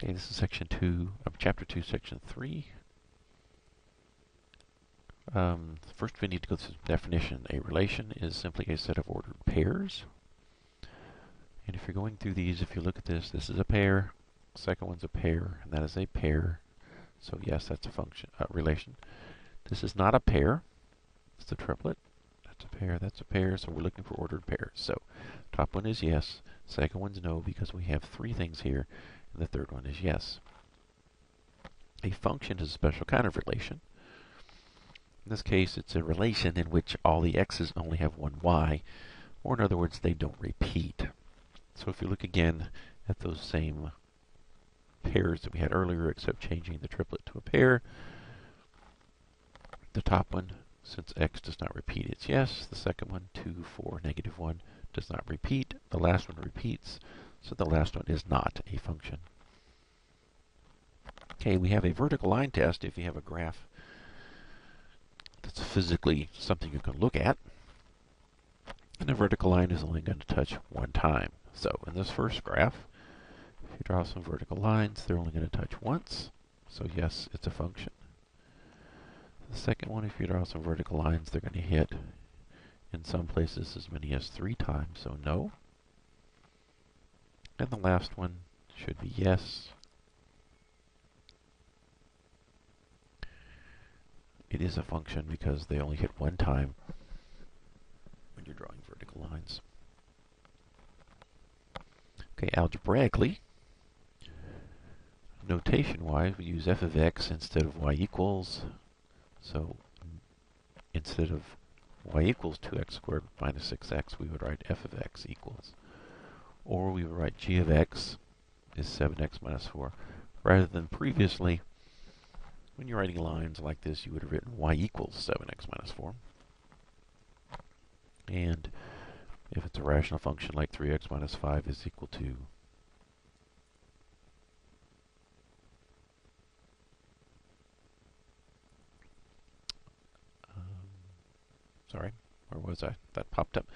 Okay, this is section 2 of chapter 2, section 3. First we need to go through the definition. A relation is simply a set of ordered pairs. And if you're going through these, if you look at this, this is a pair, second one's a pair, and that is a pair. So yes, that's a function, relation. This is not a pair. It's a triplet. That's a pair, that's a pair, so we're looking for ordered pairs. So top one is yes, second one's no, because we have three things here, and the third one is yes. A function is a special kind of relation. In this case, it's a relation in which all the x's only have one y, or in other words, they don't repeat. So if you look again at those same pairs that we had earlier, except changing the triplet to a pair, the top one, since x does not repeat, it's yes. The second one, 2, 4, -1, does not repeat. The last one repeats, so the last one is not a function. Okay, we have a vertical line test if you have a graph that's physically something you can look at. And a vertical line is only going to touch one time. So in this first graph, if you draw some vertical lines, they're only going to touch once. So yes, it's a function. The second one, if you draw some vertical lines, they're going to hit in some places as many as 3 times, so no. And the last one should be yes. It is a function because they only hit one time when you're drawing vertical lines. Okay, algebraically, notation-wise, we use f of x instead of y equals. So instead of y equals 2x squared minus 6x, we would write f of x equals. Or we would write g of x is 7x minus 4. Rather than previously, when you're writing lines like this, you would have written y equals 7x minus 4. And if it's a rational function like 3x minus 5 is equal to sorry, where was I? That popped up.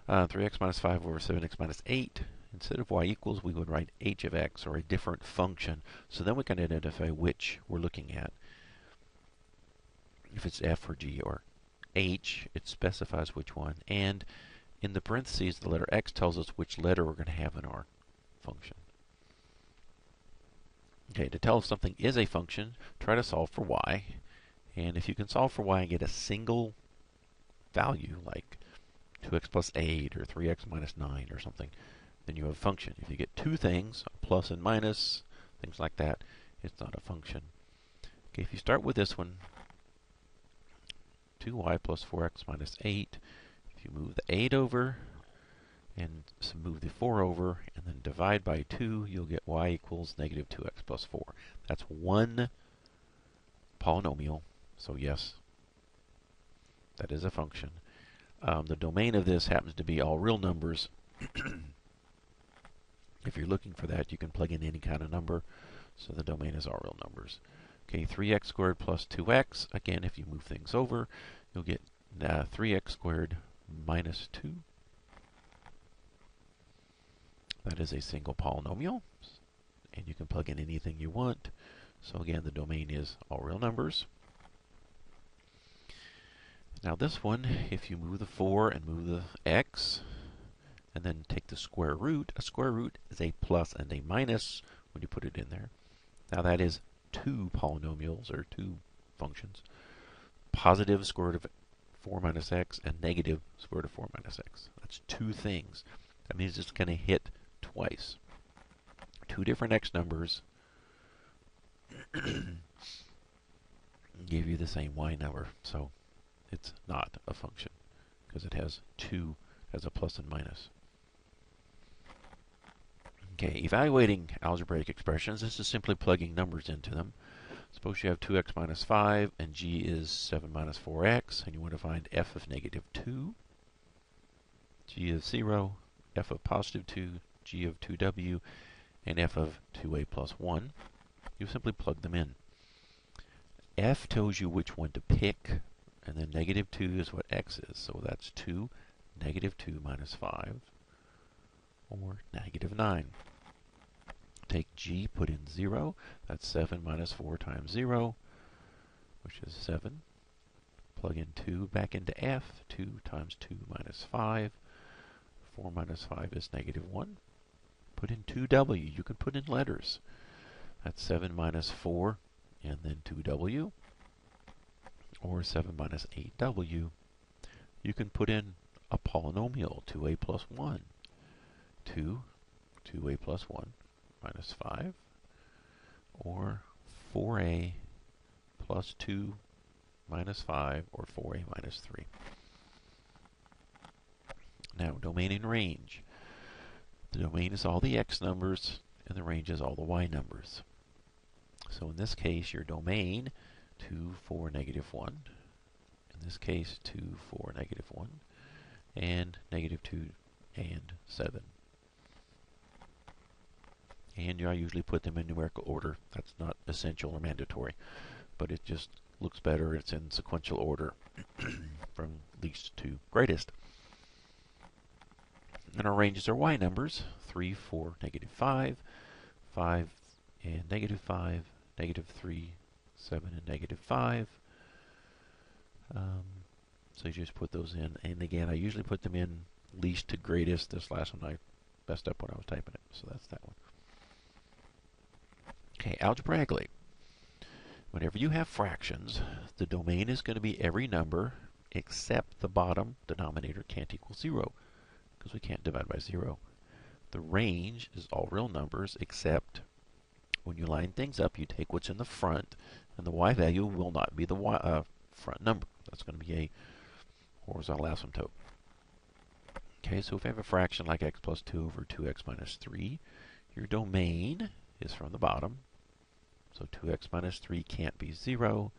3x minus 5 over 7x minus 8. Instead of y equals, we would write h of x, or a different function. So then we can identify which we're looking at. If it's f or g or h, it specifies which one. And in the parentheses, the letter x tells us which letter we're going to have in our function. Okay, to tell if something is a function, try to solve for y. And if you can solve for y and get a single value, like 2x plus 8 or 3x minus 9 or something, then you have a function. If you get two things, a plus and minus, things like that, it's not a function. Okay, if you start with this one, 2y plus 4x minus 8, if you move the 8 over and move the 4 over and then divide by 2, you'll get y equals negative 2x plus 4. That's one polynomial, so yes, that is a function. The domain of this happens to be all real numbers. If you're looking for that, you can plug in any kind of number. So the domain is all real numbers. Okay, 3x squared plus 2x. Again, if you move things over, you'll get 3x squared minus 2. That is a single polynomial. And you can plug in anything you want. So again, the domain is all real numbers. Now this one, if you move the 4 and move the x, and then take the square root, a square root is a plus and a minus when you put it in there. Now that is two polynomials, or two functions. Positive square root of 4 minus x and negative square root of 4 minus x. That's two things. That means it's going to hit twice. Two different x numbers give you the same y number. So it's not a function because it has two as a plus and minus. Okay, evaluating algebraic expressions, this is simply plugging numbers into them. Suppose you have 2x minus 5 and g is 7 minus 4x, and you want to find f of negative 2, g of 0, f of positive 2, g of 2w, and f of 2a plus 1. You simply plug them in. F tells you which one to pick, and then negative 2 is what x is. So that's 2, negative 2 minus 5, or negative 9. Take G, put in 0. That's 7 minus 4 times 0, which is 7. Plug in 2 back into F. 2 times 2 minus 5. 4 minus 5 is negative 1. Put in 2W. You can put in letters. That's 7 minus 4, and then 2W. Or 7 minus 8W. You can put in a polynomial, 2a plus 1. 2a plus 1 minus 5. Or 4a plus 2 minus 5, or 4a minus 3. Now, domain and range. The domain is all the x numbers, and the range is all the y numbers. So in this case, your domain, 2, 4, negative 1. In this case, 2, 4, negative 1. And negative 2 and 7. And I usually put them in numerical order. That's not essential or mandatory, but it just looks better. It's in sequential order from least to greatest. And our ranges are y numbers, 3, 4, negative 5, 5 and negative 5, negative 3, 7 and negative 5. So you just put those in. And again, I usually put them in least to greatest. This last one I messed up when I was typing it, so that's that one. Okay, algebraically. Whenever you have fractions, the domain is going to be every number except the bottom denominator can't equal 0, because we can't divide by 0. The range is all real numbers, except when you line things up, you take what's in the front, and the y value will not be the front number. That's going to be a horizontal asymptote. Okay, so if we have a fraction like x plus 2 over 2x minus 3, your domain is from the bottom. So 2x minus 3 can't be 0.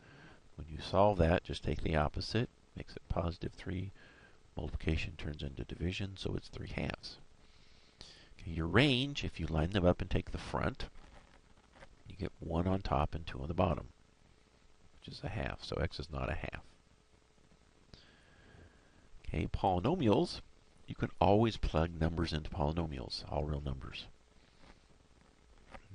When you solve that, just take the opposite, makes it positive 3. Multiplication turns into division, so it's 3 halves. Okay, your range, if you line them up and take the front, you get 1 on top and 2 on the bottom, which is a half, so x is not a half. Okay, polynomials, you can always plug numbers into polynomials, all real numbers.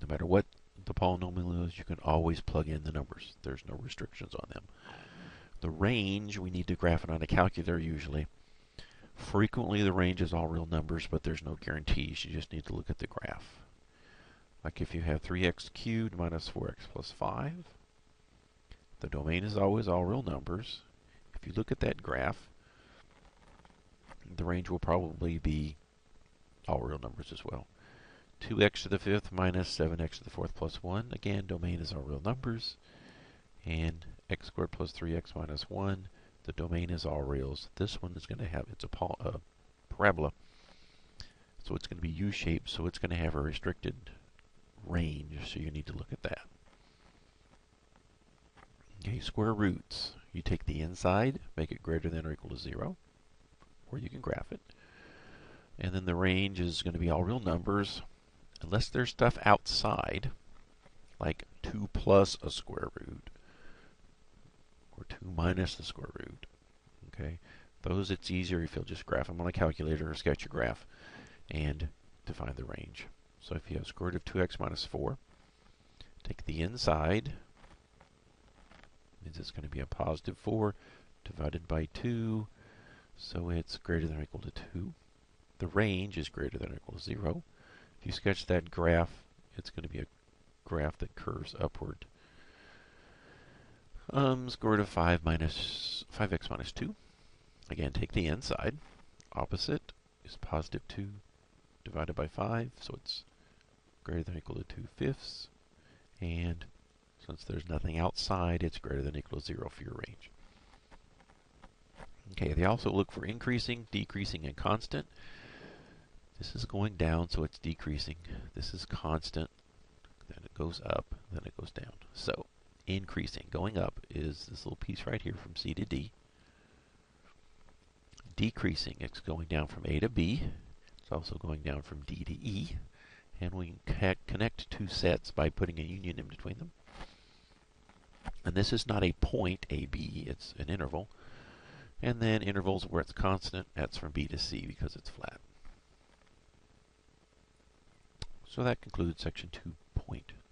No matter what the polynomial is, you can always plug in the numbers. There's no restrictions on them. The range, we need to graph it on a calculator usually. Frequently the range is all real numbers, but there's no guarantees. You just need to look at the graph. Like if you have 3x cubed minus 4x plus 5, the domain is always all real numbers. If you look at that graph, the range will probably be all real numbers as well. 2x to the 5th minus 7x to the 4th plus 1. Again, domain is all real numbers. And x squared plus 3x minus 1. The domain is all reals. This one is going to have, it's a parabola. So it's going to be U-shaped, so it's going to have a restricted range. So you need to look at that. Okay, square roots. You take the inside, make it greater than or equal to 0. Or you can graph it. And then the range is going to be all real numbers. Unless there's stuff outside, like 2 plus a square root, or 2 minus the square root. Okay, those it's easier if you'll just graph them on a calculator or sketch a graph and define the range. So if you have square root of 2x minus 4, take the inside, means it's going to be a positive 4 divided by 2, so it's greater than or equal to 2. The range is greater than or equal to 0. If you sketch that graph, it's going to be a graph that curves upward. Square root of 5x minus 2. Again, take the inside. Opposite is positive 2 divided by 5, so it's greater than or equal to 2/5. And since there's nothing outside, it's greater than or equal to 0 for your range. Okay, they also look for increasing, decreasing, and constant. This is going down, so it's decreasing. This is constant. Then it goes up, then it goes down. So, increasing, going up is this little piece right here from C to D. Decreasing, it's going down from A to B. It's also going down from D to E. And we can connect two sets by putting a union in between them. And this is not a point, AB, it's an interval. And then intervals where it's constant, that's from B to C because it's flat. So that concludes section 2.0.